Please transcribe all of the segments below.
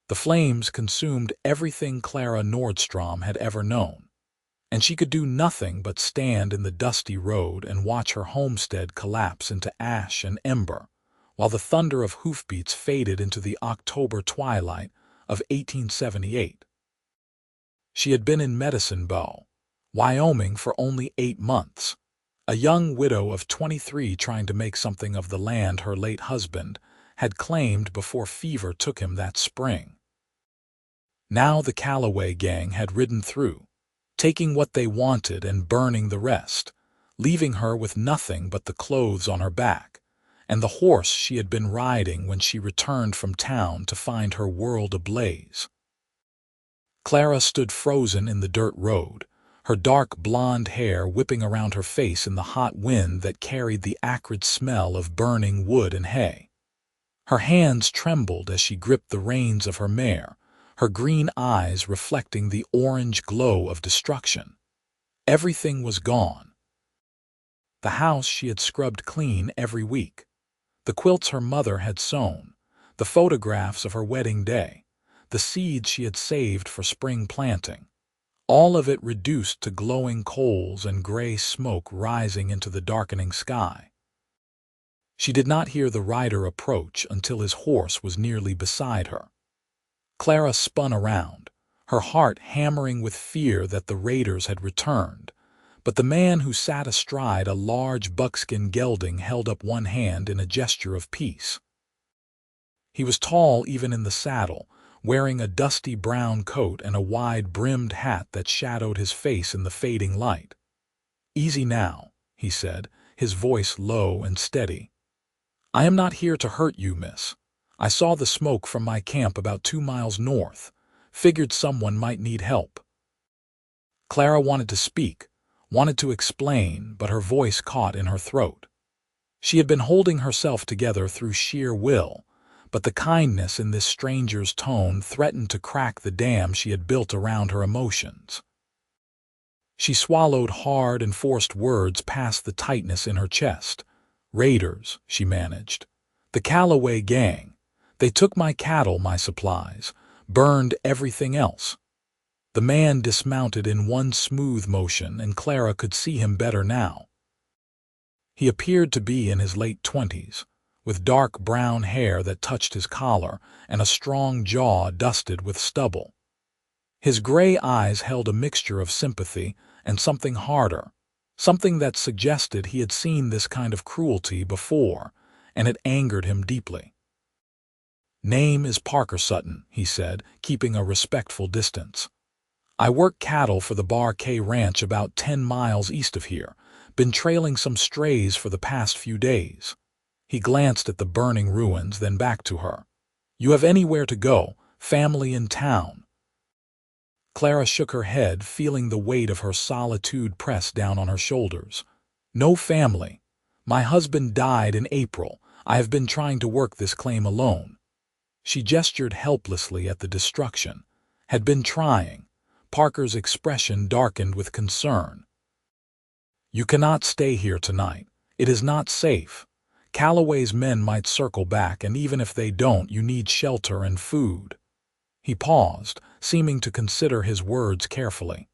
The flames consumed everything Clara Nordstrom had ever known, and she could do nothing but stand in the dusty road and watch her homestead collapse into ash and ember, while the thunder of hoofbeats faded into the October twilight of 1878. She had been in Medicine Bow, Wyoming for only 8 months, a young widow of 23 trying to make something of the land her late husband had claimed before fever took him that spring. Now the Calloway gang had ridden through, taking what they wanted and burning the rest, leaving her with nothing but the clothes on her back and the horse she had been riding when she returned from town to find her world ablaze. Clara stood frozen in the dirt road, her dark blonde hair whipping around her face in the hot wind that carried the acrid smell of burning wood and hay. Her hands trembled as she gripped the reins of her mare, her green eyes reflecting the orange glow of destruction. Everything was gone. The house she had scrubbed clean every week, the quilts her mother had sewn, the photographs of her wedding day, the seeds she had saved for spring planting, all of it reduced to glowing coals and gray smoke rising into the darkening sky. She did not hear the rider approach until his horse was nearly beside her. Clara spun around, her heart hammering with fear that the raiders had returned, but the man who sat astride a large buckskin gelding held up one hand in a gesture of peace. He was tall even in the saddle, wearing a dusty brown coat and a wide-brimmed hat that shadowed his face in the fading light. "Easy now," he said, his voice low and steady. "I am not here to hurt you, miss. I saw the smoke from my camp about 2 miles north. Figured someone might need help." Clara wanted to speak, wanted to explain, but her voice caught in her throat. She had been holding herself together through sheer will, but the kindness in this stranger's tone threatened to crack the dam she had built around her emotions. She swallowed hard and forced words past the tightness in her chest. "Raiders," she managed. "The Calloway gang. They took my cattle, my supplies, burned everything else." The man dismounted in one smooth motion, and Clara could see him better now. He appeared to be in his late 20s, with dark brown hair that touched his collar and a strong jaw dusted with stubble. His gray eyes held a mixture of sympathy and something harder, something that suggested he had seen this kind of cruelty before, and it angered him deeply. "Name is Parker Sutton," he said, keeping a respectful distance. "I work cattle for the Bar K Ranch about 10 miles east of here. Been trailing some strays for the past few days." He glanced at the burning ruins, then back to her. "You have anywhere to go? Family in town?" Clara shook her head, feeling the weight of her solitude press down on her shoulders. "No family. My husband died in April. I have been trying to work this claim alone." She gestured helplessly at the destruction. "Had been trying." Parker's expression darkened with concern. "You cannot stay here tonight. It is not safe. Calloway's men might circle back, and even if they don't, you need shelter and food." He paused, seeming to consider his words carefully.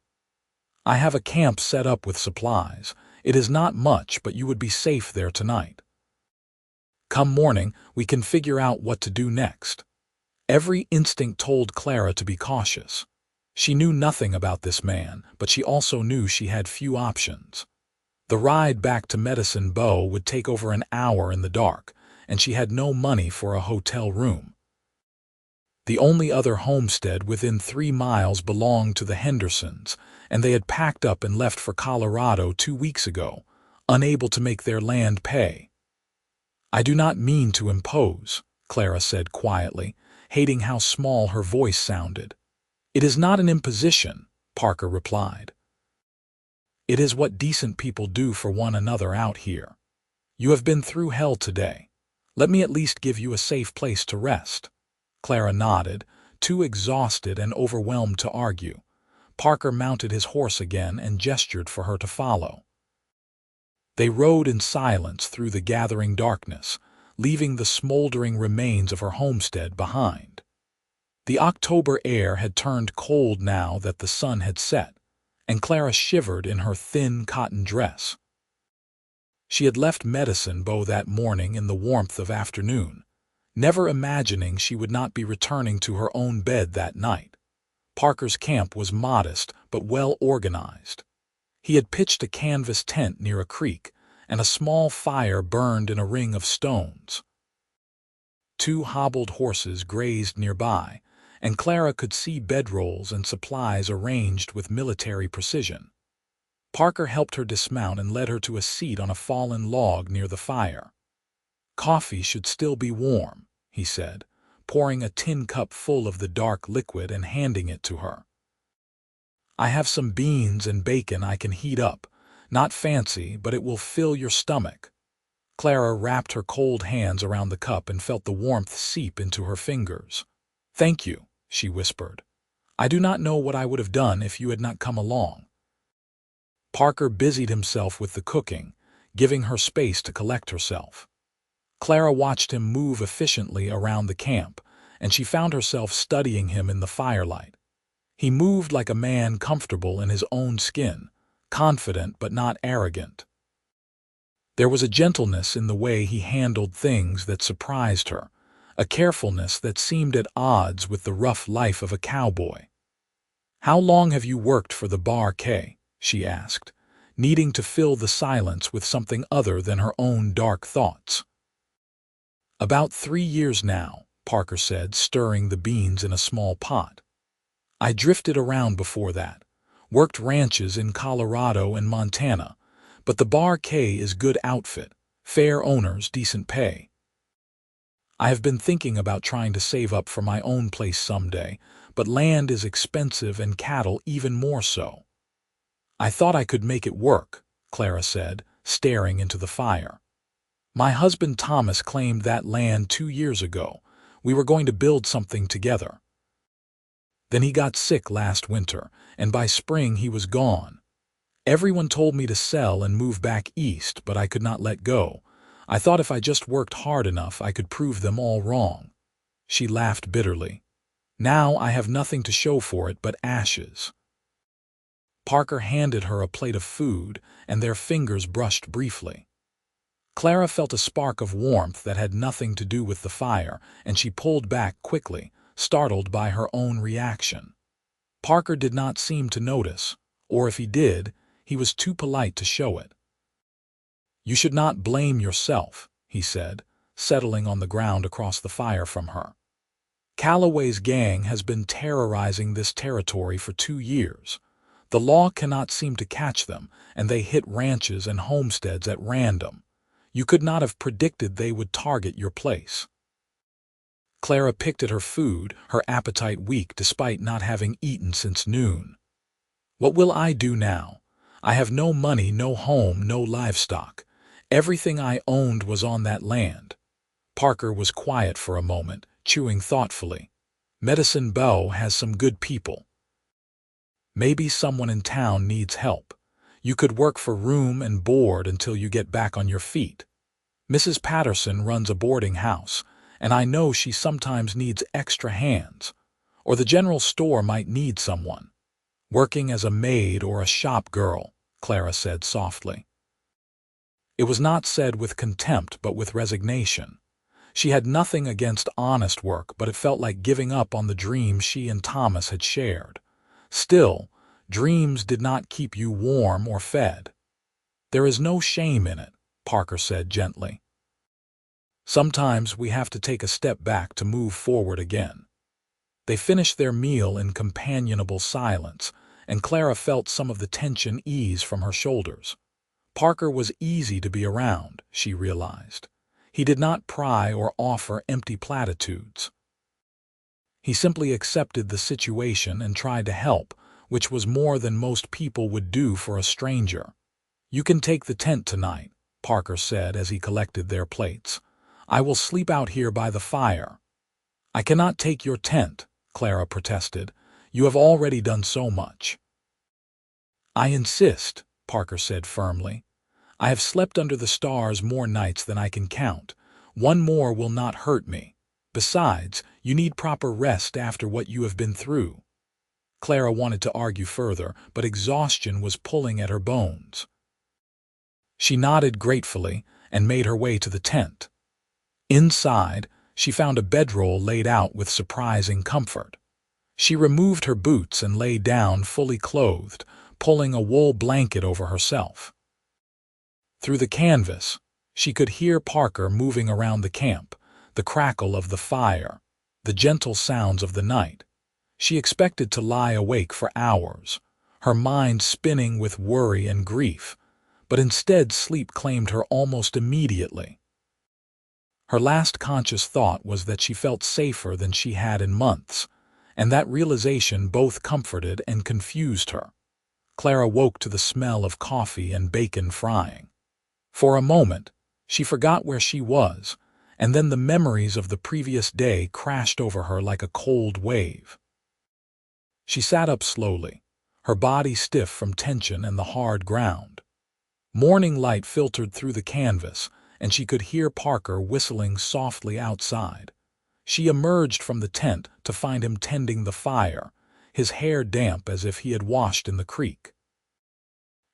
"I have a camp set up with supplies. It is not much, but you would be safe there tonight. Come morning, we can figure out what to do next." Every instinct told Clara to be cautious. She knew nothing about this man, but she also knew she had few options. The ride back to Medicine Bow would take over an hour in the dark, and she had no money for a hotel room. The only other homestead within 3 miles belonged to the Hendersons, and they had packed up and left for Colorado 2 weeks ago, unable to make their land pay. "I do not mean to impose," Clara said quietly, hating how small her voice sounded. "It is not an imposition," Parker replied. "It is what decent people do for one another out here. You have been through hell today. Let me at least give you a safe place to rest." Clara nodded, too exhausted and overwhelmed to argue. Parker mounted his horse again and gestured for her to follow. They rode in silence through the gathering darkness, leaving the smoldering remains of her homestead behind. The October air had turned cold now that the sun had set, and Clara shivered in her thin cotton dress. She had left Medicine Bow that morning in the warmth of afternoon, never imagining she would not be returning to her own bed that night. Parker's camp was modest but well organized. He had pitched a canvas tent near a creek, and a small fire burned in a ring of stones. 2 hobbled horses grazed nearby, and Clara could see bedrolls and supplies arranged with military precision. Parker helped her dismount and led her to a seat on a fallen log near the fire. "Coffee should still be warm," he said, pouring a tin cup full of the dark liquid and handing it to her. "I have some beans and bacon I can heat up. Not fancy, but it will fill your stomach." Clara wrapped her cold hands around the cup and felt the warmth seep into her fingers. "Thank you," she whispered. "I do not know what I would have done if you had not come along." Parker busied himself with the cooking, giving her space to collect herself. Clara watched him move efficiently around the camp, and she found herself studying him in the firelight. He moved like a man comfortable in his own skin, confident but not arrogant. There was a gentleness in the way he handled things that surprised her, a carefulness that seemed at odds with the rough life of a cowboy. "How long have you worked for the Bar K?" she asked, needing to fill the silence with something other than her own dark thoughts. "About 3 years now," Parker said, stirring the beans in a small pot. "I drifted around before that, worked ranches in Colorado and Montana, but the Bar K is good outfit, fair owners, decent pay. I have been thinking about trying to save up for my own place someday, but land is expensive and cattle even more so." "I thought I could make it work," Clara said, staring into the fire. "My husband Thomas claimed that land 2 years ago. We were going to build something together. Then he got sick last winter, and by spring he was gone. Everyone told me to sell and move back east, but I could not let go. I thought if I just worked hard enough I could prove them all wrong." She laughed bitterly. "Now I have nothing to show for it but ashes." Parker handed her a plate of food, and their fingers brushed briefly. Clara felt a spark of warmth that had nothing to do with the fire, and she pulled back quickly, startled by her own reaction. Parker did not seem to notice, or if he did, he was too polite to show it. "You should not blame yourself," he said, settling on the ground across the fire from her. "Calloway's gang has been terrorizing this territory for 2 years. The law cannot seem to catch them, and they hit ranches and homesteads at random. You could not have predicted they would target your place." Clara picked at her food, her appetite weak despite not having eaten since noon. "What will I do now? I have no money, no home, no livestock. Everything I owned was on that land." Parker was quiet for a moment, chewing thoughtfully. "Medicine Bow has some good people. Maybe someone in town needs help. You could work for room and board until you get back on your feet. Mrs. Patterson runs a boarding house, and I know she sometimes needs extra hands. Or the general store might need someone. Working as a maid or a shop girl," Clara said softly. It was not said with contempt but with resignation. She had nothing against honest work, but it felt like giving up on the dream she and Thomas had shared. Still, dreams did not keep you warm or fed. "There is no shame in it," Parker said gently. "Sometimes we have to take a step back to move forward again." They finished their meal in companionable silence, and Clara felt some of the tension ease from her shoulders. Parker was easy to be around, she realized. He did not pry or offer empty platitudes. He simply accepted the situation and tried to help, which was more than most people would do for a stranger. "You can take the tent tonight," Parker said as he collected their plates. "I will sleep out here by the fire." "I cannot take your tent," Clara protested. "You have already done so much." "I insist," Parker said firmly. "I have slept under the stars more nights than I can count. One more will not hurt me. Besides, you need proper rest after what you have been through. Clara wanted to argue further, but exhaustion was pulling at her bones. She nodded gratefully and made her way to the tent. Inside, she found a bedroll laid out with surprising comfort. She removed her boots and lay down fully clothed, pulling a wool blanket over herself. Through the canvas, she could hear Parker moving around the camp, the crackle of the fire, the gentle sounds of the night. She expected to lie awake for hours, her mind spinning with worry and grief, but instead sleep claimed her almost immediately. Her last conscious thought was that she felt safer than she had in months, and that realization both comforted and confused her. Clara woke to the smell of coffee and bacon frying. For a moment, she forgot where she was, and then the memories of the previous day crashed over her like a cold wave. She sat up slowly, her body stiff from tension and the hard ground. Morning light filtered through the canvas, and she could hear Parker whistling softly outside. She emerged from the tent to find him tending the fire, his hair damp as if he had washed in the creek.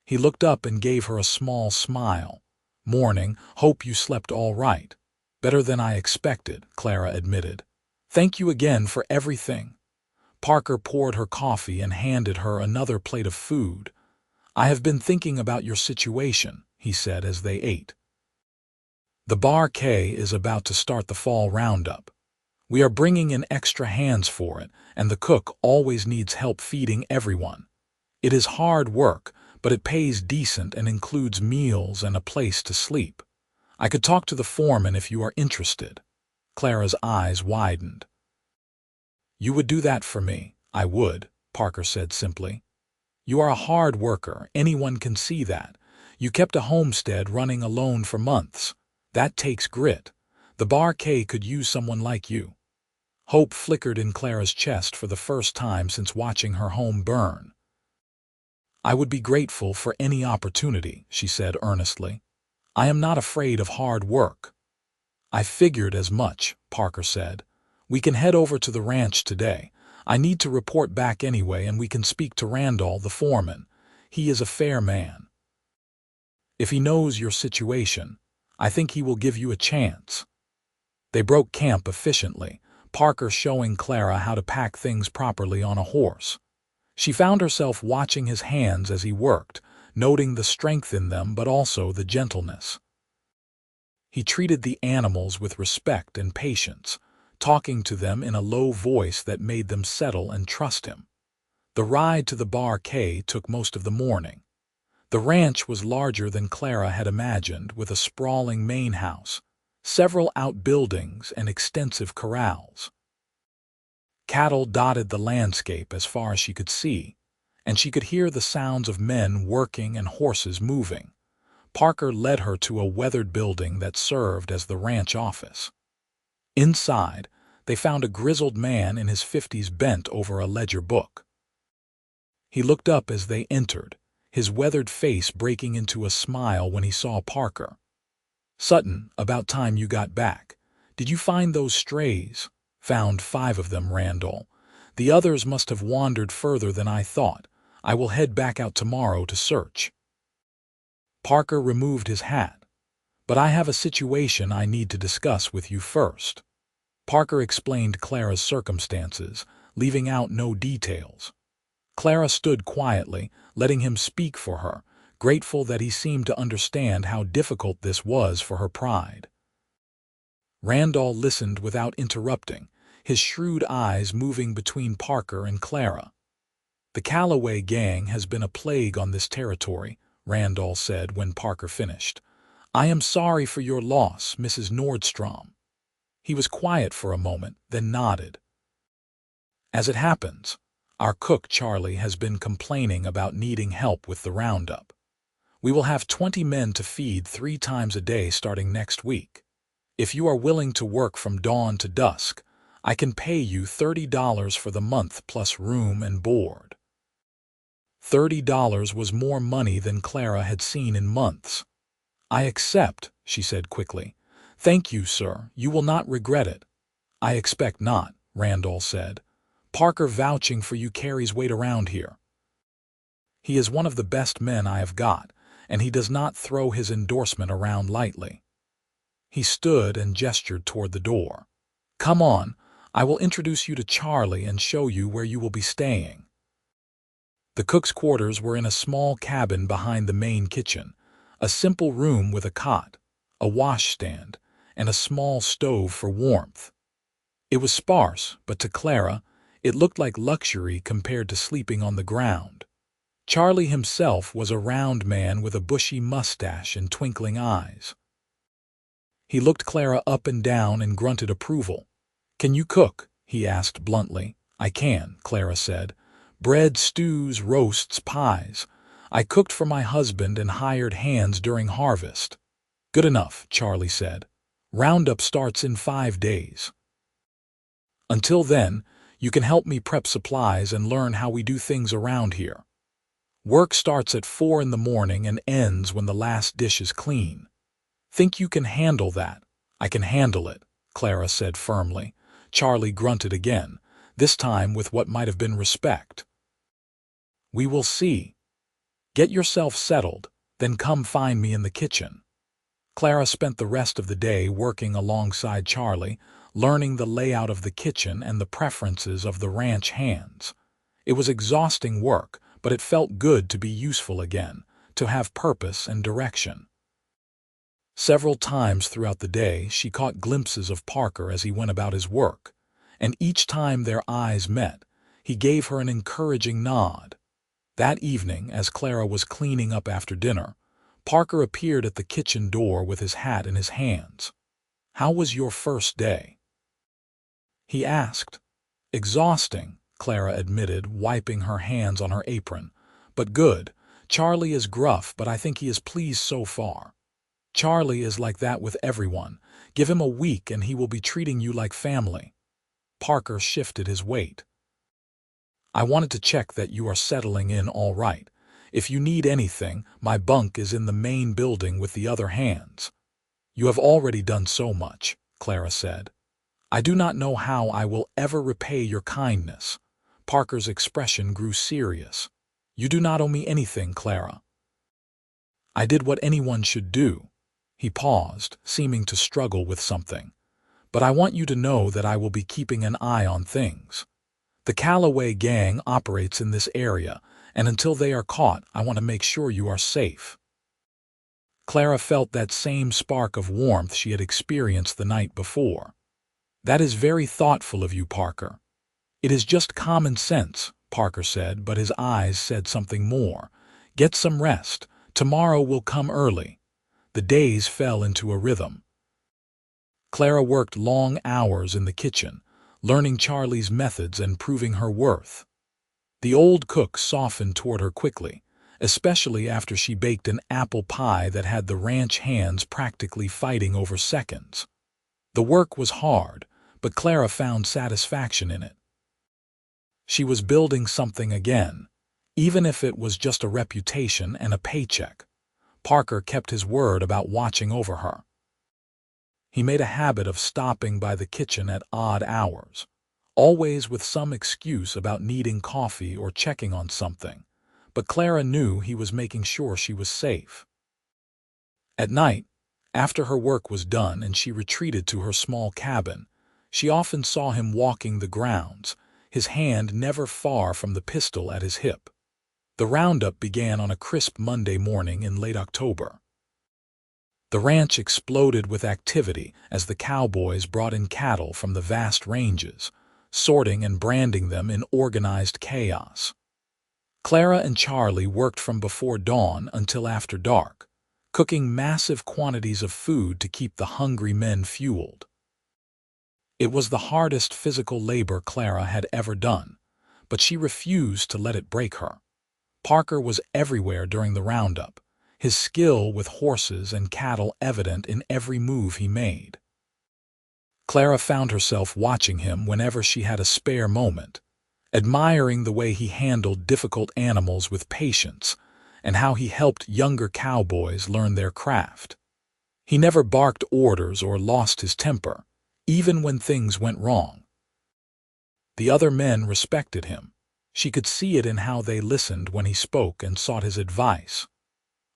He looked up and gave her a small smile. "Morning, hope you slept all right." "Better than I expected," Clara admitted. "Thank you again for everything." Parker poured her coffee and handed her another plate of food. "I have been thinking about your situation," he said as they ate. "The Bar K is about to start the fall roundup. We are bringing in extra hands for it, and the cook always needs help feeding everyone. It is hard work, but it pays decent and includes meals and a place to sleep. I could talk to the foreman if you are interested." Clara's eyes widened. "You would do that for me?" "I would," Parker said simply. "You are a hard worker, anyone can see that. You kept a homestead running alone for months. That takes grit. The Bar K could use someone like you." Hope flickered in Clara's chest for the first time since watching her home burn. "I would be grateful for any opportunity," she said earnestly. "I am not afraid of hard work." "I figured as much," Parker said. "We can head over to the ranch today. I need to report back anyway, and we can speak to Randall, the foreman. He is a fair man. If he knows your situation, I think he will give you a chance." They broke camp efficiently, Parker showing Clara how to pack things properly on a horse. She found herself watching his hands as he worked, noting the strength in them but also the gentleness. He treated the animals with respect and patience, talking to them in a low voice that made them settle and trust him. The ride to the Bar K took most of the morning. The ranch was larger than Clara had imagined, with a sprawling main house, several outbuildings, and extensive corrals. Cattle dotted the landscape as far as she could see, and she could hear the sounds of men working and horses moving. Parker led her to a weathered building that served as the ranch office. Inside, they found a grizzled man in his 50s bent over a ledger book. He looked up as they entered, his weathered face breaking into a smile when he saw Parker. "Sutton, about time you got back. Did you find those strays?" "Found 5 of them, Randall. The others must have wandered further than I thought. I will head back out tomorrow to search." Parker removed his hat. "But I have a situation I need to discuss with you first." Parker explained Clara's circumstances, leaving out no details. Clara stood quietly, letting him speak for her, grateful that he seemed to understand how difficult this was for her pride. Randall listened without interrupting, his shrewd eyes moving between Parker and Clara. "The Calloway gang has been a plague on this territory," Randall said when Parker finished. "I am sorry for your loss, Mrs. Nordstrom." He was quiet for a moment, then nodded. "As it happens, our cook Charlie has been complaining about needing help with the roundup. We will have 20 men to feed 3 times a day starting next week. If you are willing to work from dawn to dusk, I can pay you $30 for the month plus room and board." $30 was more money than Clara had seen in months. "I accept," she said quickly. "Thank you, sir. You will not regret it." I expect not, Randall said. Parker vouching for you carries weight around here. He is one of the best men I have got, and he does not throw his endorsement around lightly. He stood and gestured toward the door. Come on, I will introduce you to Charlie and show you where you will be staying. The cook's quarters were in a small cabin behind the main kitchen, a simple room with a cot, a washstand, and a small stove for warmth. It was sparse, but to Clara, it looked like luxury compared to sleeping on the ground. Charlie himself was a round man with a bushy mustache and twinkling eyes. He looked Clara up and down and grunted approval. Can you cook? He asked bluntly. I can, Clara said. Bread, stews, roasts, pies. I cooked for my husband and hired hands during harvest. Good enough, Charlie said. Roundup starts in 5 days. Until then, you can help me prep supplies and learn how we do things around here. Work starts at 4 in the morning and ends when the last dish is clean. Think you can handle that? I can handle it, Clara said firmly. Charlie grunted again, this time with what might have been respect. We will see. Get yourself settled, then come find me in the kitchen. Clara spent the rest of the day working alongside Charlie, learning the layout of the kitchen and the preferences of the ranch hands. It was exhausting work, but it felt good to be useful again, to have purpose and direction. Several times throughout the day, she caught glimpses of Parker as he went about his work, and each time their eyes met, he gave her an encouraging nod. That evening, as Clara was cleaning up after dinner, Parker appeared at the kitchen door with his hat in his hands. How was your first day? He asked. Exhausting, Clara admitted, wiping her hands on her apron. But good. Charlie is gruff, but I think he is pleased so far. Charlie is like that with everyone. Give him a week and he will be treating you like family. Parker shifted his weight. I wanted to check that you are settling in all right. If you need anything, my bunk is in the main building with the other hands. You have already done so much, Clara said. I do not know how I will ever repay your kindness. Parker's expression grew serious. You do not owe me anything, Clara. I did what anyone should do. He paused, seeming to struggle with something. But I want you to know that I will be keeping an eye on things. The Calloway gang operates in this area, and until they are caught, I want to make sure you are safe. Clara felt that same spark of warmth she had experienced the night before. That is very thoughtful of you, Parker. It is just common sense, Parker said, but his eyes said something more. Get some rest. Tomorrow will come early. The days fell into a rhythm. Clara worked long hours in the kitchen, learning Charlie's methods and proving her worth. The old cook softened toward her quickly, especially after she baked an apple pie that had the ranch hands practically fighting over seconds. The work was hard, but Clara found satisfaction in it. She was building something again, even if it was just a reputation and a paycheck. Parker kept his word about watching over her. He made a habit of stopping by the kitchen at odd hours, always with some excuse about needing coffee or checking on something, but Clara knew he was making sure she was safe. At night, after her work was done and she retreated to her small cabin, she often saw him walking the grounds, his hand never far from the pistol at his hip. The roundup began on a crisp Monday morning in late October. The ranch exploded with activity as the cowboys brought in cattle from the vast ranges, sorting and branding them in organized chaos. Clara and Charlie worked from before dawn until after dark, cooking massive quantities of food to keep the hungry men fueled. It was the hardest physical labor Clara had ever done, but she refused to let it break her. Parker was everywhere during the roundup, his skill with horses and cattle evident in every move he made. Clara found herself watching him whenever she had a spare moment, admiring the way he handled difficult animals with patience and how he helped younger cowboys learn their craft. He never barked orders or lost his temper. even when things went wrong. The other men respected him. She could see it in how they listened when he spoke and sought his advice.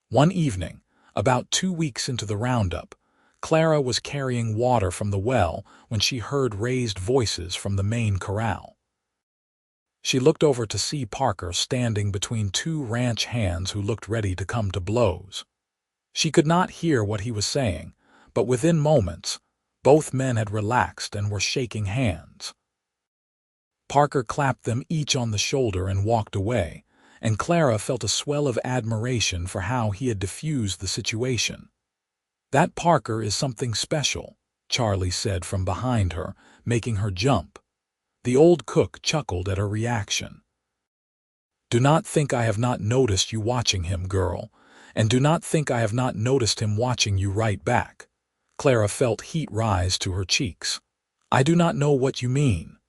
One evening, about 2 weeks into the roundup, Clara was carrying water from the well when she heard raised voices from the main corral. She looked over to see Parker standing between two ranch hands who looked ready to come to blows. She could not hear what he was saying, but within moments, both men had relaxed and were shaking hands. Parker clapped them each on the shoulder and walked away, and Clara felt a swell of admiration for how he had diffused the situation. "That Parker is something special," Charlie said from behind her, making her jump. The old cook chuckled at her reaction. "Do not think I have not noticed you watching him, girl, and do not think I have not noticed him watching you right back." Clara felt heat rise to her cheeks. "I do not know what you mean."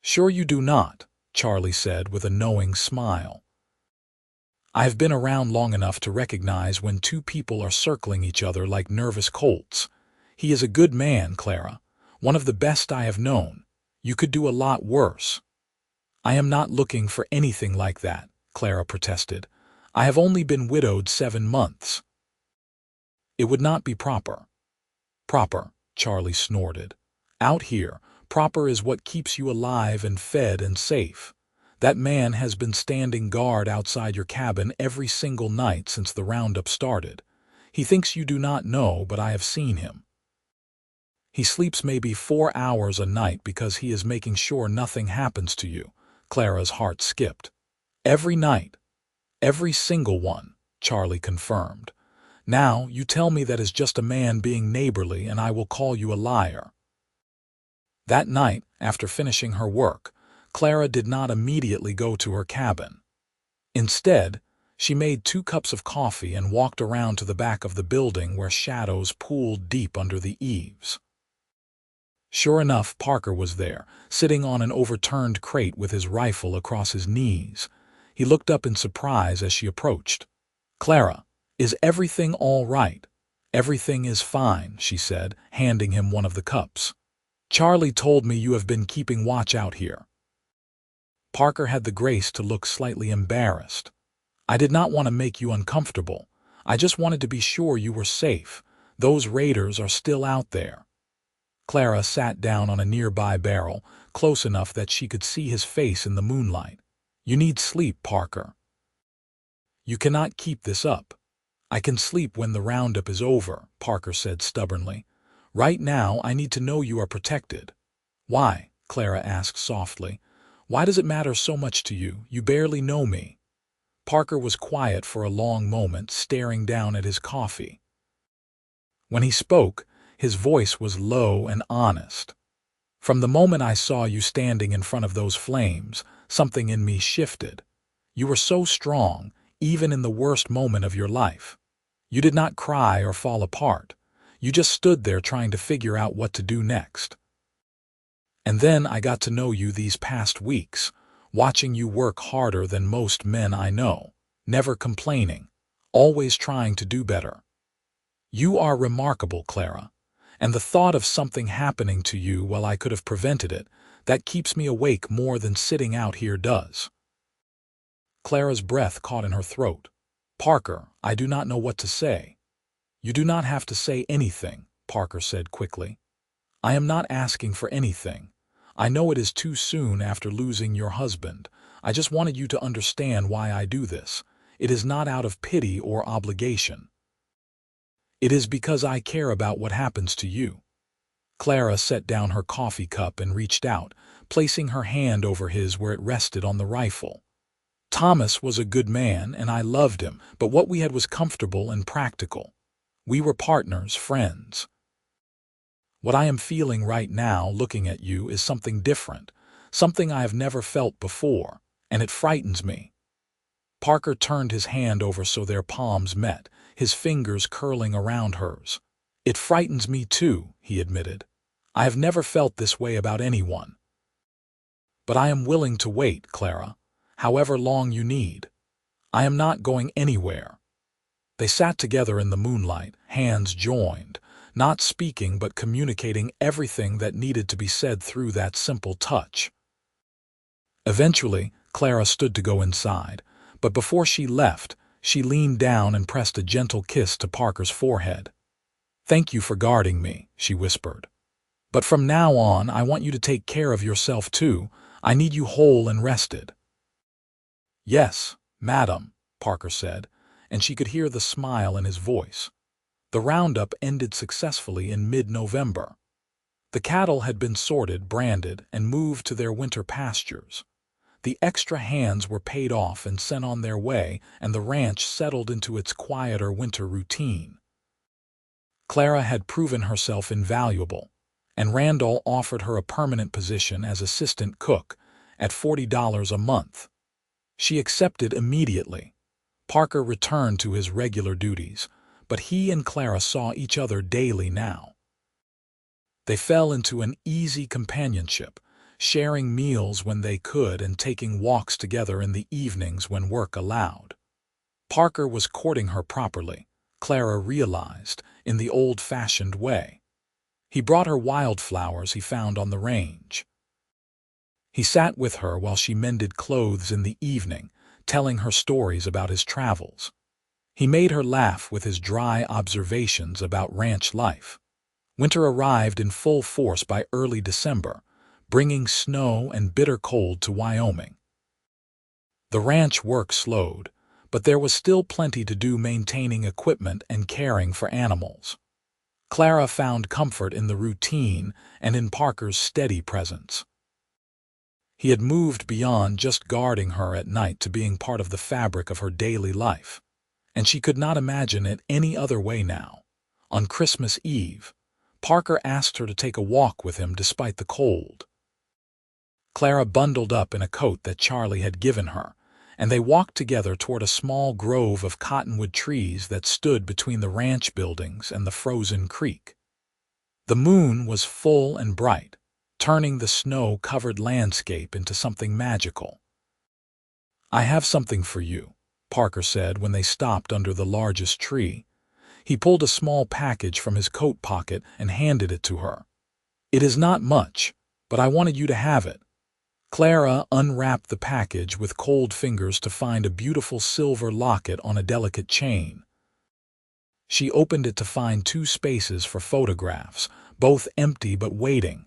"Sure you do not," Charlie said with a knowing smile. "I have been around long enough to recognize when two people are circling each other like nervous colts. He is a good man, Clara, one of the best I have known. You could do a lot worse." "I am not looking for anything like that," Clara protested. "I have only been widowed 7 months. It would not be proper." "Proper," Charlie snorted. "Out here, proper is what keeps you alive and fed and safe. That man has been standing guard outside your cabin every single night since the roundup started. He thinks you do not know, but I have seen him. He sleeps maybe 4 hours a night because he is making sure nothing happens to you." Clara's heart skipped. "Every night. Every single one," Charlie confirmed. "Now, you tell me that is just a man being neighborly and I will call you a liar." That night, after finishing her work, Clara did not immediately go to her cabin. Instead, she made 2 cups of coffee and walked around to the back of the building where shadows pooled deep under the eaves. Sure enough, Parker was there, sitting on an overturned crate with his rifle across his knees. He looked up in surprise as she approached. "Clara, is everything all right?" "Everything is fine," she said, handing him one of the cups. "Charlie told me you have been keeping watch out here." Parker had the grace to look slightly embarrassed. "I did not want to make you uncomfortable. I just wanted to be sure you were safe. Those raiders are still out there." Clara sat down on a nearby barrel, close enough that she could see his face in the moonlight. "You need sleep, Parker. You cannot keep this up." "I can sleep when the roundup is over," Parker said stubbornly. "Right now, I need to know you are protected." "Why?" Clara asked softly. "Why does it matter so much to you? You barely know me." Parker was quiet for a long moment, staring down at his coffee. When he spoke, his voice was low and honest. "From the moment I saw you standing in front of those flames, something in me shifted. You were so strong, even in the worst moment of your life. You did not cry or fall apart. You just stood there trying to figure out what to do next. And then I got to know you these past weeks, watching you work harder than most men I know, never complaining, always trying to do better. You are remarkable, Clara, and the thought of something happening to you while I could have prevented it, that keeps me awake more than sitting out here does." Clara's breath caught in her throat. "Parker, I do not know what to say." "You do not have to say anything," Parker said quickly. "I am not asking for anything. I know it is too soon after losing your husband. I just wanted you to understand why I do this. It is not out of pity or obligation. It is because I care about what happens to you." Clara set down her coffee cup and reached out, placing her hand over his where it rested on the rifle. "Thomas was a good man, and I loved him, but what we had was comfortable and practical. We were partners, friends. What I am feeling right now, looking at you, is something different, something I have never felt before, and it frightens me." Parker turned his hand over so their palms met, his fingers curling around hers. "It frightens me too," he admitted. "I have never felt this way about anyone. But I am willing to wait, Clara, however long you need. I am not going anywhere." They sat together in the moonlight, hands joined, not speaking but communicating everything that needed to be said through that simple touch. Eventually, Clara stood to go inside, but before she left, she leaned down and pressed a gentle kiss to Parker's forehead. "Thank you for guarding me," she whispered. "But from now on, I want you to take care of yourself too. I need you whole and rested." "Yes, madam," Parker said, and she could hear the smile in his voice. The roundup ended successfully in mid-November. The cattle had been sorted, branded, and moved to their winter pastures. The extra hands were paid off and sent on their way, and the ranch settled into its quieter winter routine. Clara had proven herself invaluable, and Randall offered her a permanent position as assistant cook at $40 a month. She accepted immediately. Parker returned to his regular duties, but he and Clara saw each other daily now. They fell into an easy companionship, sharing meals when they could and taking walks together in the evenings when work allowed. Parker was courting her properly, Clara realized, in the old-fashioned way. He brought her wildflowers he found on the range. He sat with her while she mended clothes in the evening, telling her stories about his travels. He made her laugh with his dry observations about ranch life. Winter arrived in full force by early December, bringing snow and bitter cold to Wyoming. The ranch work slowed, but there was still plenty to do maintaining equipment and caring for animals. Clara found comfort in the routine and in Parker's steady presence. He had moved beyond just guarding her at night to being part of the fabric of her daily life, and she could not imagine it any other way now. On Christmas Eve, Parker asked her to take a walk with him despite the cold. Clara bundled up in a coat that Charlie had given her, and they walked together toward a small grove of cottonwood trees that stood between the ranch buildings and the frozen creek. The moon was full and bright, turning the snow-covered landscape into something magical. "I have something for you," Parker said when they stopped under the largest tree. He pulled a small package from his coat pocket and handed it to her. "It is not much, but I wanted you to have it." Clara unwrapped the package with cold fingers to find a beautiful silver locket on a delicate chain. She opened it to find 2 spaces for photographs, both empty but waiting.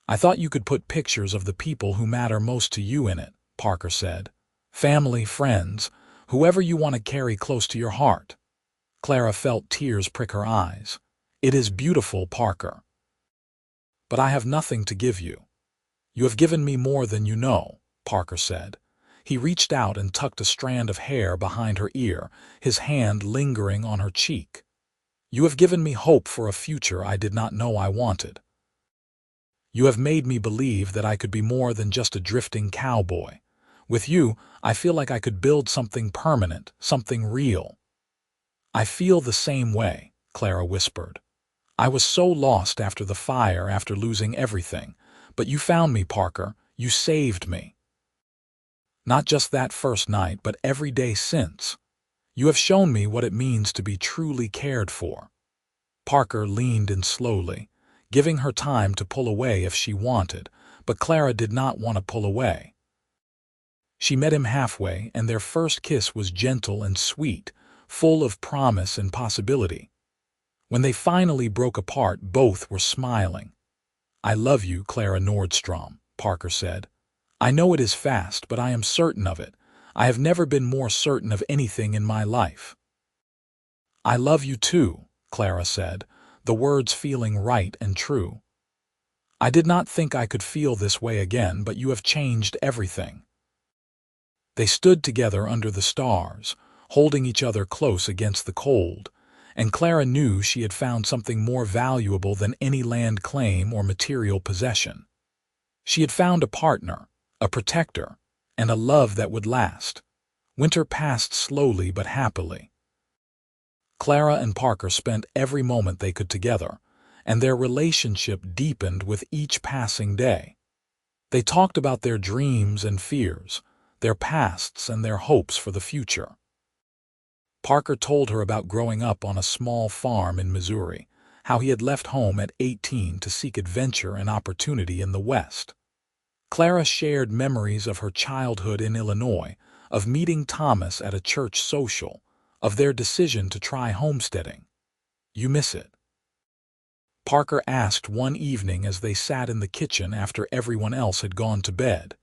"I thought you could put pictures of the people who matter most to you in it," Parker said. "Family, friends, whoever you want to carry close to your heart." Clara felt tears prick her eyes. "It is beautiful, Parker. But I have nothing to give you." "You have given me more than you know," Parker said. He reached out and tucked a strand of hair behind her ear, his hand lingering on her cheek. "You have given me hope for a future I did not know I wanted. You have made me believe that I could be more than just a drifting cowboy. With you, I feel like I could build something permanent, something real." "I feel the same way," Clara whispered. "I was so lost after the fire, after losing everything. But you found me, Parker. You saved me. Not just that first night, but every day since. You have shown me what it means to be truly cared for." Parker leaned in slowly, giving her time to pull away if she wanted, but Clara did not want to pull away. She met him halfway, and their first kiss was gentle and sweet, full of promise and possibility. When they finally broke apart, both were smiling. "I love you, Clara Nordstrom," Parker said. "I know it is fast, but I am certain of it. I have never been more certain of anything in my life." "I love you too," Clara said, the words feeling right and true. "I did not think I could feel this way again, but you have changed everything." They stood together under the stars, holding each other close against the cold, and Clara knew she had found something more valuable than any land claim or material possession. She had found a partner, a protector, and a love that would last. Winter passed slowly but happily. Clara and Parker spent every moment they could together, and their relationship deepened with each passing day. They talked about their dreams and fears, their pasts and their hopes for the future. Parker told her about growing up on a small farm in Missouri, how he had left home at 18 to seek adventure and opportunity in the West. Clara shared memories of her childhood in Illinois, of meeting Thomas at a church social, of their decision to try homesteading. "You miss it?" Parker asked one evening as they sat in the kitchen after everyone else had gone to bed.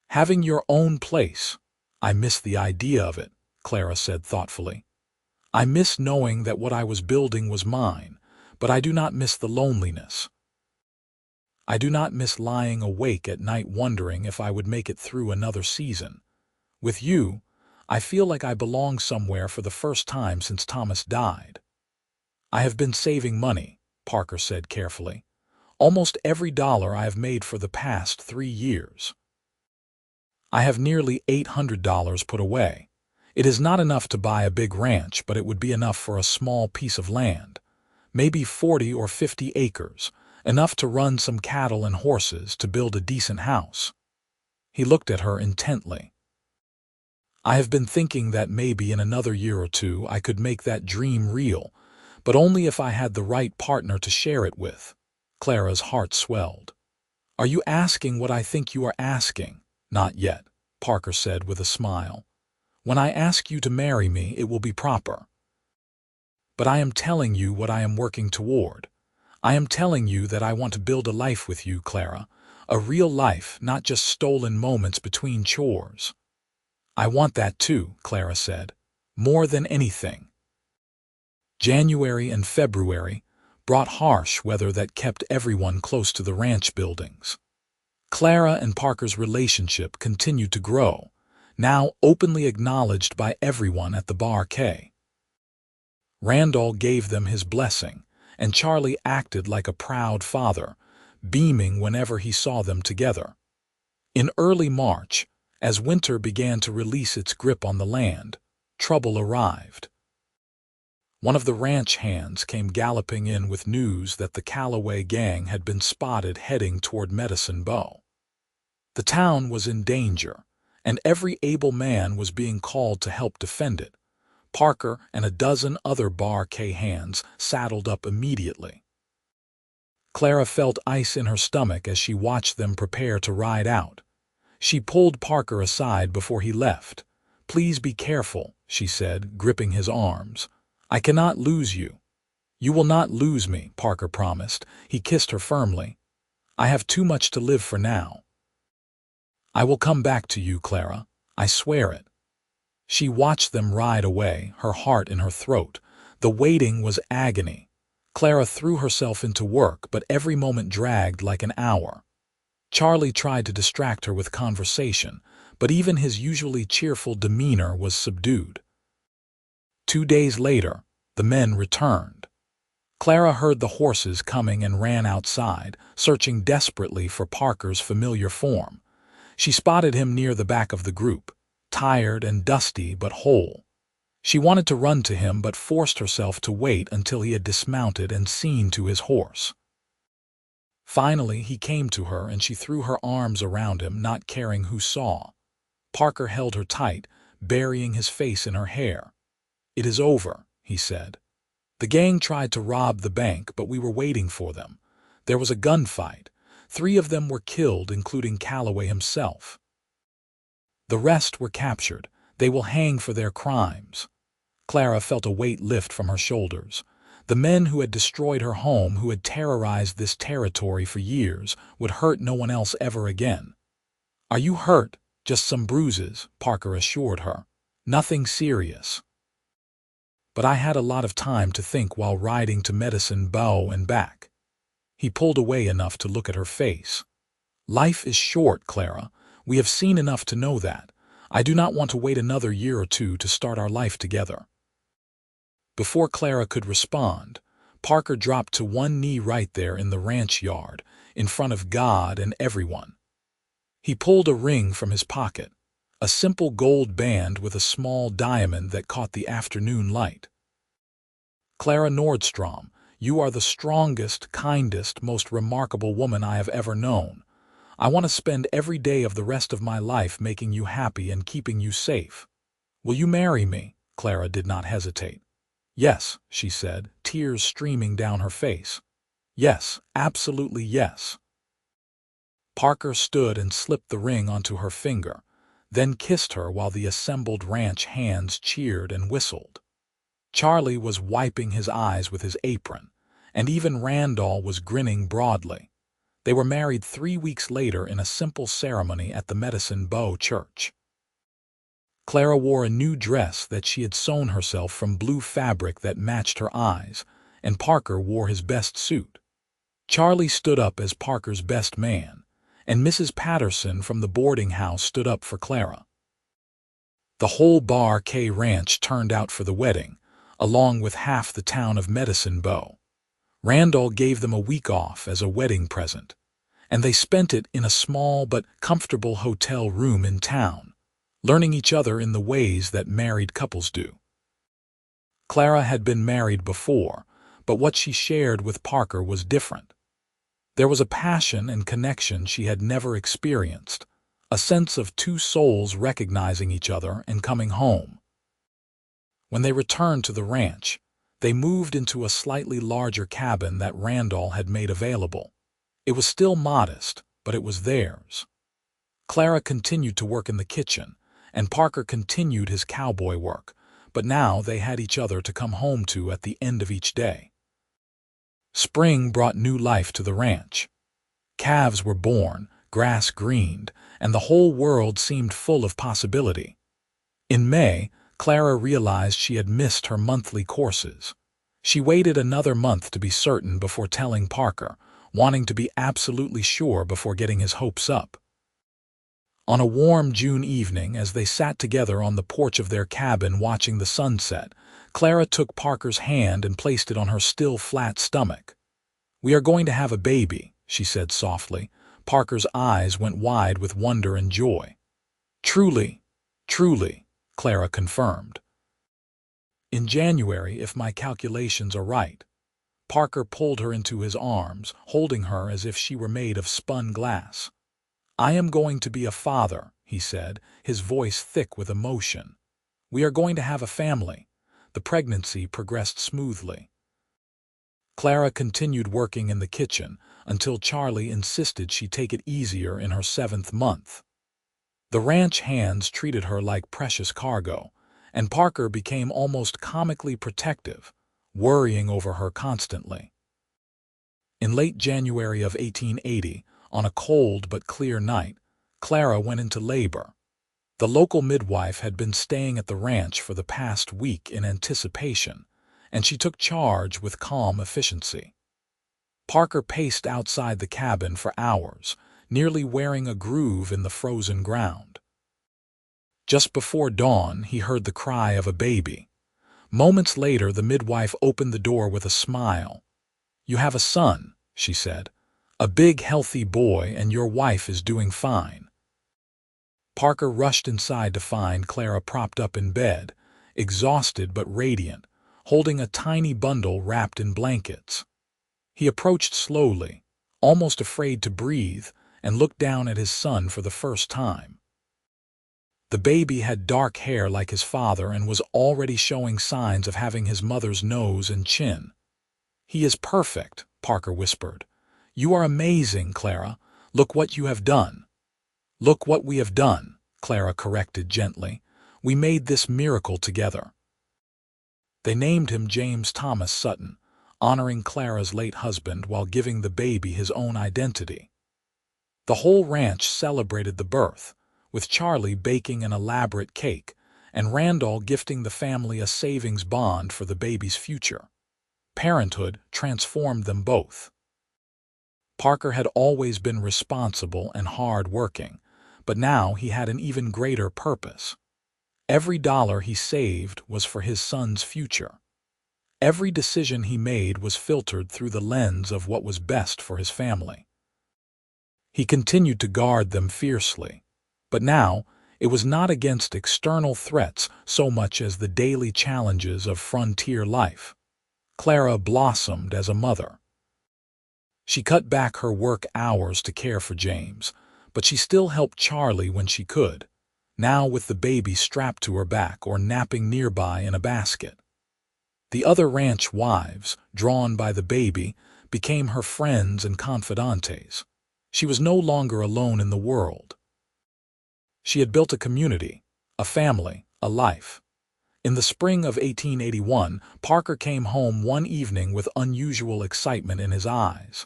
"Having your own place. I miss the idea of it," Clara said thoughtfully. "I miss knowing that what I was building was mine, but I do not miss the loneliness. I do not miss lying awake at night wondering if I would make it through another season. With you, I feel like I belong somewhere for the first time since Thomas died." "I have been saving money," Parker said carefully. "Almost every dollar I have made for the past 3 years. I have nearly $800 put away. It is not enough to buy a big ranch, but it would be enough for a small piece of land. Maybe 40 or 50 acres, enough to run some cattle and horses to build a decent house." He looked at her intently. "I have been thinking that maybe in another year or two I could make that dream real, but only if I had the right partner to share it with." Clara's heart swelled. "Are you asking what I think you are asking?" "Not yet," Parker said with a smile. "When I ask you to marry me, it will be proper. But I am telling you what I am working toward. I am telling you that I want to build a life with you, Clara, a real life, not just stolen moments between chores." "I want that too," Clara said, "more than anything." January and February brought harsh weather that kept everyone close to the ranch buildings. Clara and Parker's relationship continued to grow, now openly acknowledged by everyone at the Bar K. Randall gave them his blessing, and Charlie acted like a proud father, beaming whenever he saw them together. In early March, as winter began to release its grip on the land, trouble arrived. One of the ranch hands came galloping in with news that the Calloway gang had been spotted heading toward Medicine Bow. The town was in danger, and every able man was being called to help defend it. Parker and a dozen other Bar K hands saddled up immediately. Clara felt ice in her stomach as she watched them prepare to ride out. She pulled Parker aside before he left. "Please be careful," she said, gripping his arms. "I cannot lose you." "You will not lose me," Parker promised. He kissed her firmly. "I have too much to live for now. I will come back to you, Clara. I swear it." She watched them ride away, her heart in her throat. The waiting was agony. Clara threw herself into work, but every moment dragged like an hour. Charlie tried to distract her with conversation, but even his usually cheerful demeanor was subdued. 2 days later, the men returned. Clara heard the horses coming and ran outside, searching desperately for Parker's familiar form. She spotted him near the back of the group, tired and dusty but whole. She wanted to run to him but forced herself to wait until he had dismounted and seen to his horse. Finally, he came to her and she threw her arms around him, not caring who saw. Parker held her tight, burying his face in her hair. "It is over," he said. "The gang tried to rob the bank, but we were waiting for them. There was a gunfight. 3 of them were killed, including Calloway himself. The rest were captured. They will hang for their crimes." Clara felt a weight lift from her shoulders. The men who had destroyed her home, who had terrorized this territory for years, would hurt no one else ever again. "Are you hurt?" "Just some bruises," Parker assured her. "Nothing serious. But I had a lot of time to think while riding to Medicine Bow and back." He pulled away enough to look at her face. "Life is short, Clara. We have seen enough to know that. I do not want to wait another year or two to start our life together." Before Clara could respond, Parker dropped to one knee right there in the ranch yard, in front of God and everyone. He pulled a ring from his pocket, a simple gold band with a small diamond that caught the afternoon light. "Clara Nordstrom, you are the strongest, kindest, most remarkable woman I have ever known. I want to spend every day of the rest of my life making you happy and keeping you safe. Will you marry me?" Clara did not hesitate. "Yes," she said, tears streaming down her face. Yes, absolutely yes. Parker stood and slipped the ring onto her finger, then kissed her while the assembled ranch hands cheered and whistled. Charlie was wiping his eyes with his apron, and even Randall was grinning broadly. They were married 3 weeks later in a simple ceremony at the Medicine Bow Church. Clara wore a new dress that she had sewn herself from blue fabric that matched her eyes, and Parker wore his best suit. Charlie stood up as Parker's best man, and Mrs. Patterson from the boarding house stood up for Clara. The whole Bar K Ranch turned out for the wedding, along with half the town of Medicine Bow. Randall gave them a week off as a wedding present, and they spent it in a small but comfortable hotel room in town, learning each other in the ways that married couples do. Clara had been married before, but what she shared with Parker was different. There was a passion and connection she had never experienced, a sense of two souls recognizing each other and coming home. When they returned to the ranch, they moved into a slightly larger cabin that Randall had made available. It was still modest, but it was theirs. Clara continued to work in the kitchen, and Parker continued his cowboy work, but now they had each other to come home to at the end of each day. Spring brought new life to the ranch. Calves were born, grass greened, and the whole world seemed full of possibility. In May, Clara realized she had missed her monthly courses. She waited another month to be certain before telling Parker, wanting to be absolutely sure before getting his hopes up. On a warm June evening, as they sat together on the porch of their cabin watching the sunset, Clara took Parker's hand and placed it on her still flat stomach. "We are going to have a baby," she said softly. Parker's eyes went wide with wonder and joy. "Truly, truly," Clara confirmed. "In January, if my calculations are right." Parker pulled her into his arms, holding her as if she were made of spun glass. "I am going to be a father," he said, his voice thick with emotion. "We are going to have a family." The pregnancy progressed smoothly. Clara continued working in the kitchen until Charlie insisted she take it easier in her 7th month. The ranch hands treated her like precious cargo, and Parker became almost comically protective, worrying over her constantly. In late January of 1880, on a cold but clear night, Clara went into labor. The local midwife had been staying at the ranch for the past week in anticipation, and she took charge with calm efficiency. Parker paced outside the cabin for hours, nearly wearing a groove in the frozen ground. Just before dawn, he heard the cry of a baby. Moments later, the midwife opened the door with a smile. "You have a son," she said. "A big, healthy boy, and your wife is doing fine." Parker rushed inside to find Clara propped up in bed, exhausted but radiant, holding a tiny bundle wrapped in blankets. He approached slowly, almost afraid to breathe, and looked down at his son for the first time. The baby had dark hair like his father and was already showing signs of having his mother's nose and chin. "He is perfect," Parker whispered. "You are amazing, Clara. Look what you have done." "Look what we have done," Clara corrected gently. "We made this miracle together." They named him James Thomas Sutton, honoring Clara's late husband while giving the baby his own identity. The whole ranch celebrated the birth, with Charlie baking an elaborate cake and Randall gifting the family a savings bond for the baby's future. Parenthood transformed them both. Parker had always been responsible and hard-working, but now he had an even greater purpose. Every dollar he saved was for his son's future. Every decision he made was filtered through the lens of what was best for his family. He continued to guard them fiercely, but now it was not against external threats so much as the daily challenges of frontier life. Clara blossomed as a mother. She cut back her work hours to care for James, but she still helped Charlie when she could, now with the baby strapped to her back or napping nearby in a basket. The other ranch wives, drawn by the baby, became her friends and confidantes. She was no longer alone in the world. She had built a community, a family, a life. In the spring of 1881, Parker came home one evening with unusual excitement in his eyes.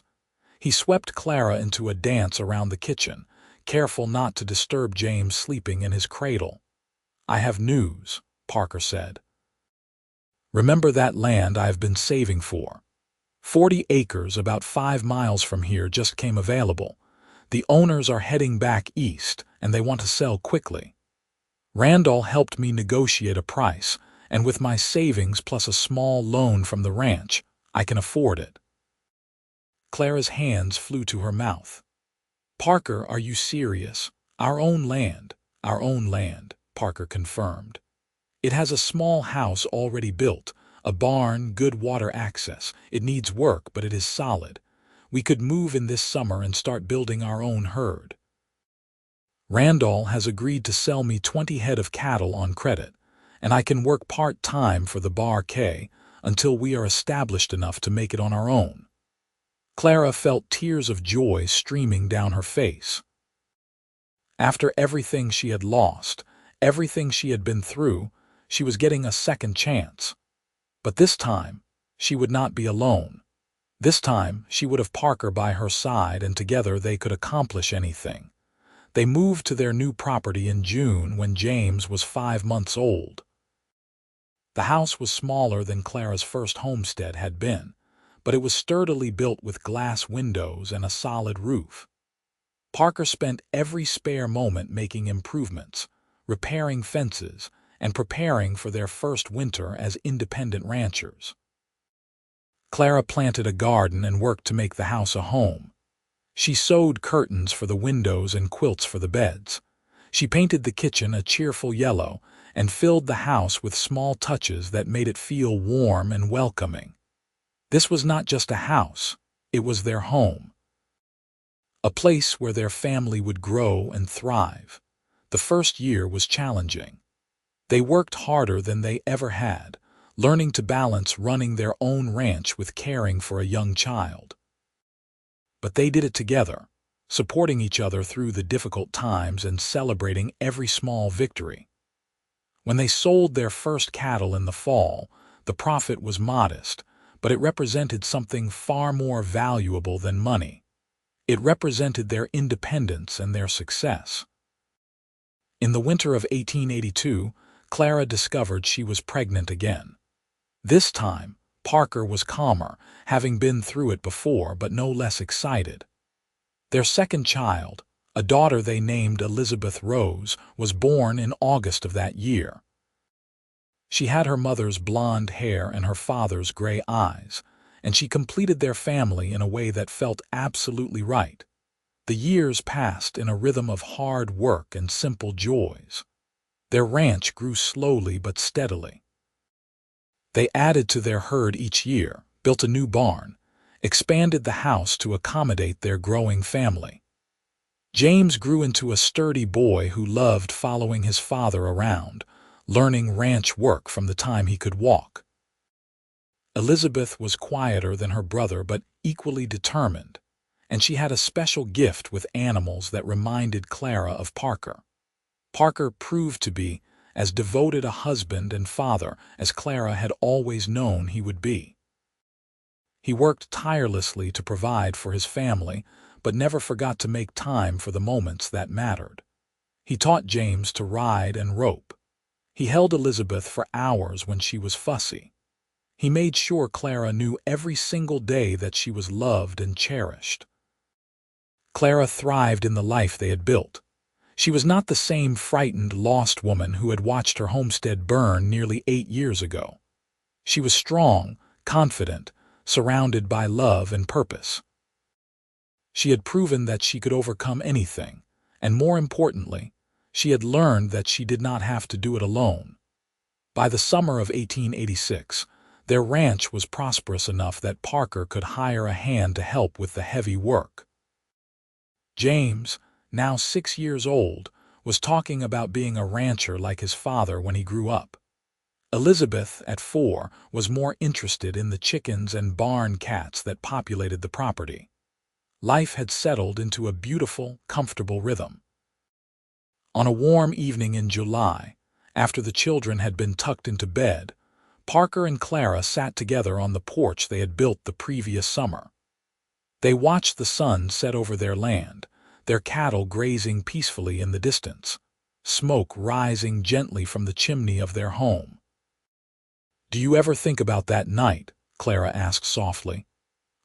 He swept Clara into a dance around the kitchen, careful not to disturb James sleeping in his cradle. "I have news," Parker said. "Remember that land I have been saving for? 40 acres about 5 miles from here just came available. The owners are heading back east, and they want to sell quickly. Randall helped me negotiate a price, and with my savings plus a small loan from the ranch, I can afford it." Clara's hands flew to her mouth. "Parker, are you serious? Our own land," Parker confirmed. "It has a small house already built, a barn, good water access. It needs work, but it is solid. We could move in this summer and start building our own herd. Randall has agreed to sell me 20 head of cattle on credit, and I can work part-time for the Bar K until we are established enough to make it on our own." Clara felt tears of joy streaming down her face. After everything she had lost, everything she had been through, she was getting a second chance. But this time, she would not be alone. This time, she would have Parker by her side, and together they could accomplish anything. They moved to their new property in June when James was 5 months old. The house was smaller than Clara's first homestead had been, but it was sturdily built with glass windows and a solid roof. Parker spent every spare moment making improvements, repairing fences, and preparing for their first winter as independent ranchers. Clara planted a garden and worked to make the house a home. She sewed curtains for the windows and quilts for the beds. She painted the kitchen a cheerful yellow and filled the house with small touches that made it feel warm and welcoming. This was not just a house, it was their home. A place where their family would grow and thrive. The first year was challenging. They worked harder than they ever had, learning to balance running their own ranch with caring for a young child. But they did it together, supporting each other through the difficult times and celebrating every small victory. When they sold their first cattle in the fall, the profit was modest, but it represented something far more valuable than money. It represented their independence and their success. In the winter of 1882, Clara discovered she was pregnant again. This time, Parker was calmer, having been through it before, but no less excited. Their second child, a daughter they named Elizabeth Rose, was born in August of that year. She had her mother's blonde hair and her father's gray eyes, and she completed their family in a way that felt absolutely right. The years passed in a rhythm of hard work and simple joys. Their ranch grew slowly but steadily. They added to their herd each year, built a new barn, expanded the house to accommodate their growing family. James grew into a sturdy boy who loved following his father around, learning ranch work from the time he could walk. Elizabeth was quieter than her brother but equally determined, and she had a special gift with animals that reminded Clara of Parker. Parker proved to be as devoted a husband and father as Clara had always known he would be. He worked tirelessly to provide for his family, but never forgot to make time for the moments that mattered. He taught James to ride and rope. He held Elizabeth for hours when she was fussy. He made sure Clara knew every single day that she was loved and cherished. Clara thrived in the life they had built. She was not the same frightened, lost woman who had watched her homestead burn nearly 8 years ago. She was strong, confident, surrounded by love and purpose. She had proven that she could overcome anything, and more importantly, she had learned that she did not have to do it alone. By the summer of 1886, their ranch was prosperous enough that Parker could hire a hand to help with the heavy work. James, now 6 years old, was talking about being a rancher like his father when he grew up. Elizabeth, at 4, was more interested in the chickens and barn cats that populated the property. Life had settled into a beautiful, comfortable rhythm. On a warm evening in July, after the children had been tucked into bed, Parker and Clara sat together on the porch they had built the previous summer. They watched the sun set over their land, their cattle grazing peacefully in the distance, smoke rising gently from the chimney of their home. "Do you ever think about that night?" Clara asked softly.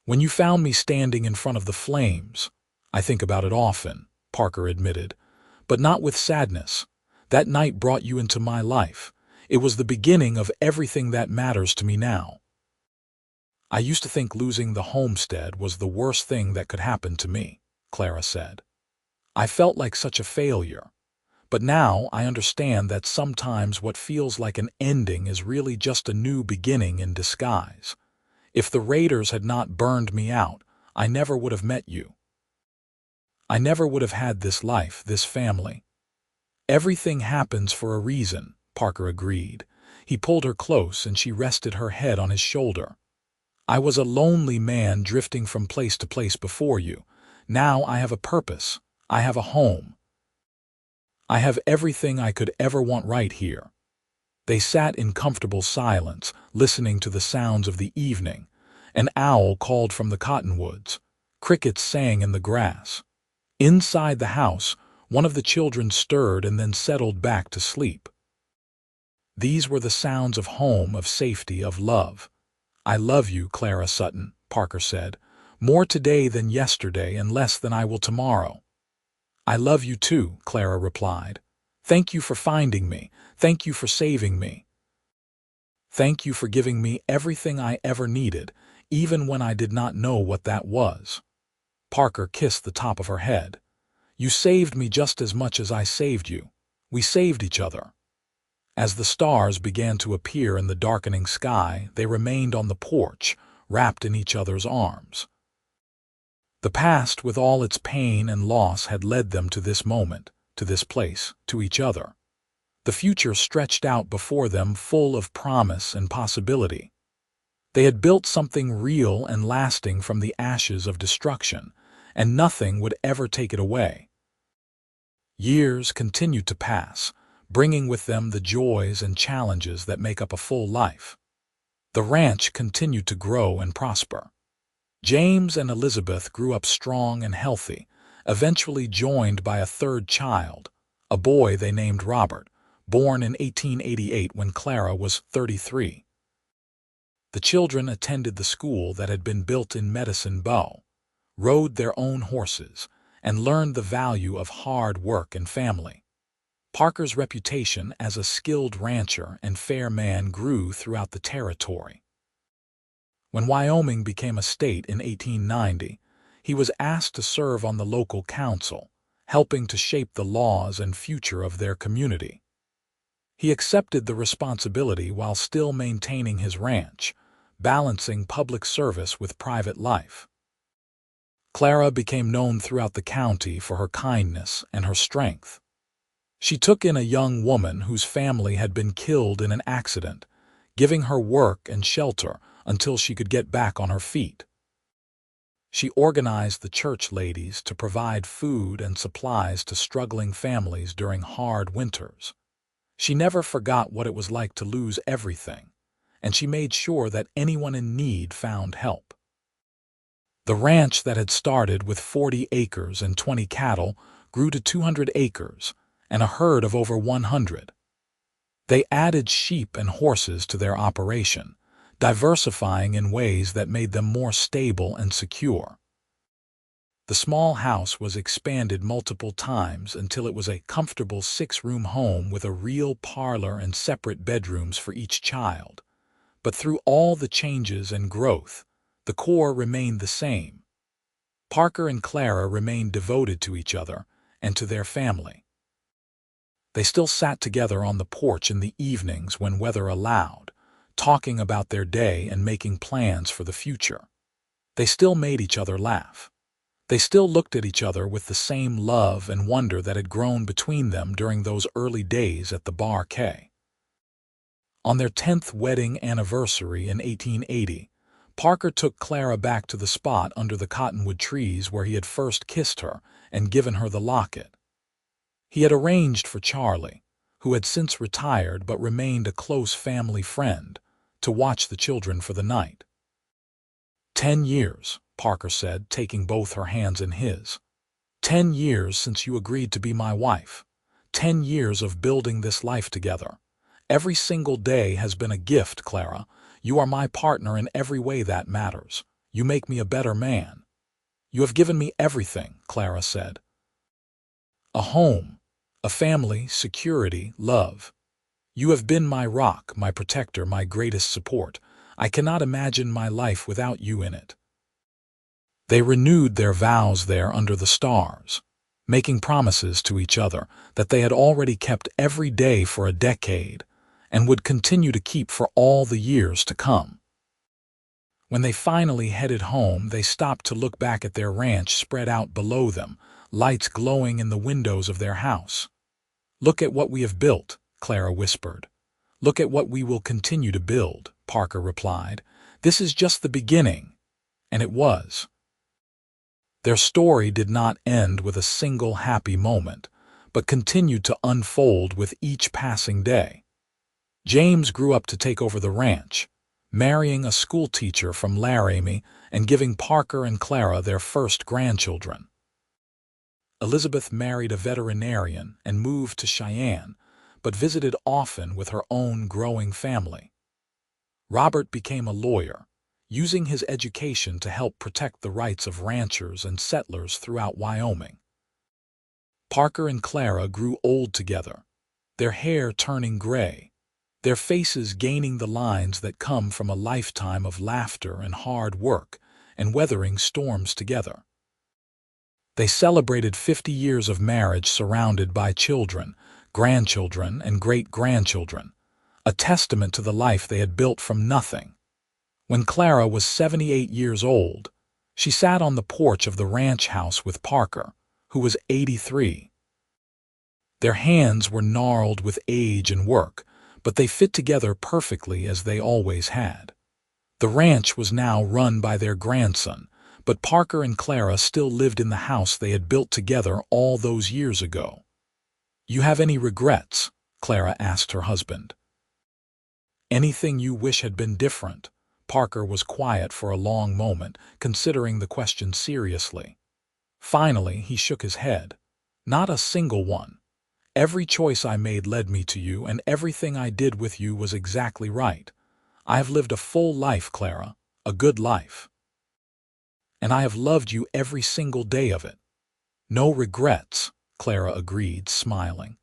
"When you found me standing in front of the flames?" "I think about it often," Parker admitted, "but not with sadness. That night brought you into my life. It was the beginning of everything that matters to me now." "I used to think losing the homestead was the worst thing that could happen to me," Clara said. "I felt like such a failure. But now I understand that sometimes what feels like an ending is really just a new beginning in disguise. If the raiders had not burned me out, I never would have met you. I never would have had this life, this family." "Everything happens for a reason," Parker agreed. He pulled her close and she rested her head on his shoulder. "I was a lonely man drifting from place to place before you. Now I have a purpose. I have a home. I have everything I could ever want right here." They sat in comfortable silence, listening to the sounds of the evening. An owl called from the cottonwoods. Crickets sang in the grass. Inside the house, one of the children stirred and then settled back to sleep. These were the sounds of home, of safety, of love. "I love you, Clara Sutton," Parker said. "More today than yesterday and less than I will tomorrow." "I love you too," Clara replied. "Thank you for finding me. Thank you for saving me. Thank you for giving me everything I ever needed, even when I did not know what that was." Parker kissed the top of her head. "You saved me just as much as I saved you. We saved each other." As the stars began to appear in the darkening sky, they remained on the porch, wrapped in each other's arms. The past, with all its pain and loss, had led them to this moment, to this place, to each other. The future stretched out before them, full of promise and possibility. They had built something real and lasting from the ashes of destruction, and nothing would ever take it away. Years continued to pass, bringing with them the joys and challenges that make up a full life. The ranch continued to grow and prosper. James and Elizabeth grew up strong and healthy, eventually joined by a third child, a boy they named Robert, born in 1888 when Clara was 33. The children attended the school that had been built in Medicine Bow, rode their own horses, and learned the value of hard work and family. Parker's reputation as a skilled rancher and fair man grew throughout the territory. When Wyoming became a state in 1890, he was asked to serve on the local council, helping to shape the laws and future of their community. He accepted the responsibility while still maintaining his ranch, balancing public service with private life. Clara became known throughout the county for her kindness and her strength. She took in a young woman whose family had been killed in an accident, giving her work and shelter until she could get back on her feet. She organized the church ladies to provide food and supplies to struggling families during hard winters. She never forgot what it was like to lose everything, and she made sure that anyone in need found help. The ranch that had started with 40 acres and 20 cattle grew to 200 acres and a herd of over 100. They added sheep and horses to their operation, diversifying in ways that made them more stable and secure. The small house was expanded multiple times until it was a comfortable 6-room home with a real parlor and separate bedrooms for each child. But through all the changes and growth, the core remained the same. Parker and Clara remained devoted to each other and to their family. They still sat together on the porch in the evenings when weather allowed, talking about their day and making plans for the future. They still made each other laugh. They still looked at each other with the same love and wonder that had grown between them during those early days at the Bar K. On their 10th wedding anniversary in 1880, Parker took Clara back to the spot under the cottonwood trees where he had first kissed her and given her the locket. He had arranged for Charlie, who had since retired but remained a close family friend, to watch the children for the night. 10 years, Parker said, taking both her hands in his. 10 years since you agreed to be my wife. 10 years of building this life together. Every single day has been a gift, Clara. You are my partner in every way that matters. You make me a better man. You have given me everything, Clara said. A home, a family, security, love. You have been my rock, my protector, my greatest support. I cannot imagine my life without you in it. They renewed their vows there under the stars, making promises to each other that they had already kept every day for a decade and would continue to keep for all the years to come. When they finally headed home, they stopped to look back at their ranch spread out below them, lights glowing in the windows of their house. "Look at what we have built," Clara whispered. "Look at what we will continue to build," Parker replied. "This is just the beginning." And it was. Their story did not end with a single happy moment, but continued to unfold with each passing day. James grew up to take over the ranch, marrying a schoolteacher from Laramie and giving Parker and Clara their first grandchildren. Elizabeth married a veterinarian and moved to Cheyenne, but visited often with her own growing family. Robert became a lawyer, using his education to help protect the rights of ranchers and settlers throughout Wyoming. Parker and Clara grew old together, their hair turning gray, their faces gaining the lines that come from a lifetime of laughter and hard work and weathering storms together. They celebrated 50 years of marriage surrounded by children, grandchildren, and great-grandchildren, a testament to the life they had built from nothing. When Clara was 78 years old, she sat on the porch of the ranch house with Parker, who was 83. Their hands were gnarled with age and work, but they fit together perfectly as they always had. The ranch was now run by their grandson, but Parker and Clara still lived in the house they had built together all those years ago. "You have any regrets?" Clara asked her husband. "Anything you wish had been different?" Parker was quiet for a long moment, considering the question seriously. Finally, he shook his head. "Not a single one. Every choice I made led me to you, and everything I did with you was exactly right. I have lived a full life, Clara, a good life. And I have loved you every single day of it." "No regrets," Clara agreed, smiling.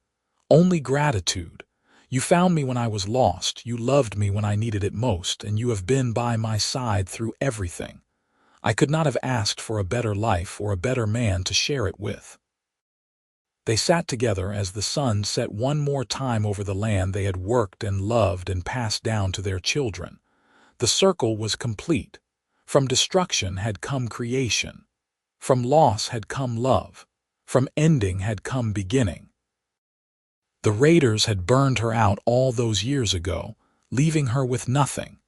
"Only gratitude. You found me when I was lost, you loved me when I needed it most, and you have been by my side through everything. I could not have asked for a better life or a better man to share it with." They sat together as the sun set one more time over the land they had worked and loved and passed down to their children. The circle was complete. From destruction had come creation. From loss had come love. From ending had come beginning. The raiders had burned her out all those years ago, leaving her with nothing.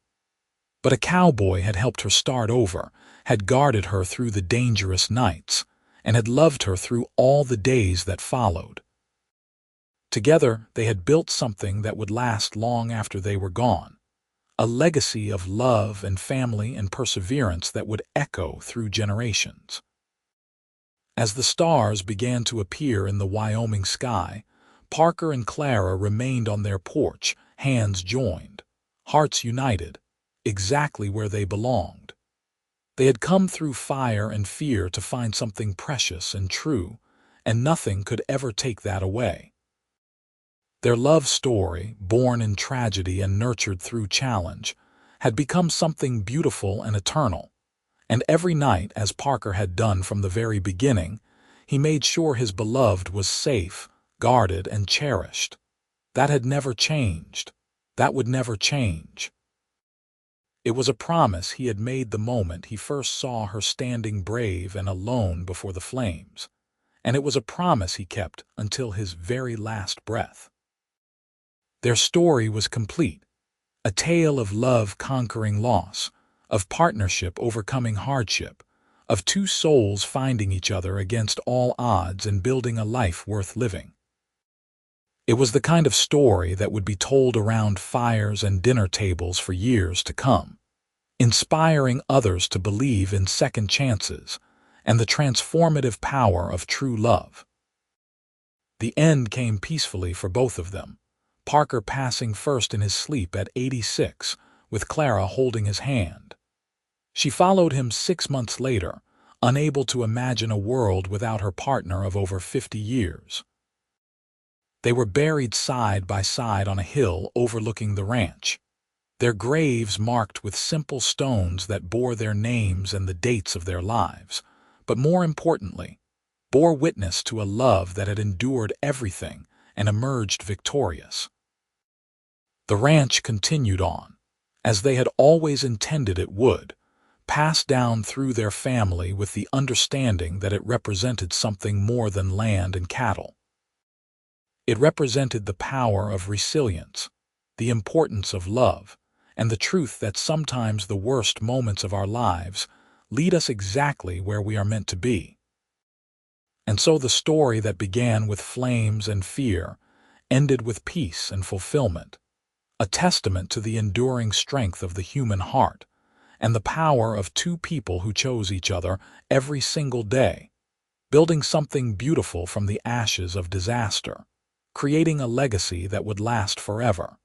But a cowboy had helped her start over, had guarded her through the dangerous nights, and had loved her through all the days that followed. Together, they had built something that would last long after they were gone, a legacy of love and family and perseverance that would echo through generations. As the stars began to appear in the Wyoming sky, Parker and Clara remained on their porch, hands joined, hearts united, exactly where they belonged. They had come through fire and fear to find something precious and true, and nothing could ever take that away. Their love story, born in tragedy and nurtured through challenge, had become something beautiful and eternal. And every night, as Parker had done from the very beginning, he made sure his beloved was safe, guarded, and cherished. That had never changed. That would never change. It was a promise he had made the moment he first saw her standing brave and alone before the flames, and it was a promise he kept until his very last breath. Their story was complete. A tale of love conquering loss, of partnership overcoming hardship, of two souls finding each other against all odds and building a life worth living. It was the kind of story that would be told around fires and dinner tables for years to come, inspiring others to believe in second chances and the transformative power of true love. The end came peacefully for both of them, Parker passing first in his sleep at 86, with Clara holding his hand. She followed him 6 months later, unable to imagine a world without her partner of over 50 years. They were buried side by side on a hill overlooking the ranch, their graves marked with simple stones that bore their names and the dates of their lives, but more importantly, bore witness to a love that had endured everything and emerged victorious. The ranch continued on, as they had always intended it would, passed down through their family with the understanding that it represented something more than land and cattle. It represented the power of resilience, the importance of love, and the truth that sometimes the worst moments of our lives lead us exactly where we are meant to be. And so the story that began with flames and fear ended with peace and fulfillment, a testament to the enduring strength of the human heart and the power of two people who chose each other every single day, building something beautiful from the ashes of disaster, creating a legacy that would last forever.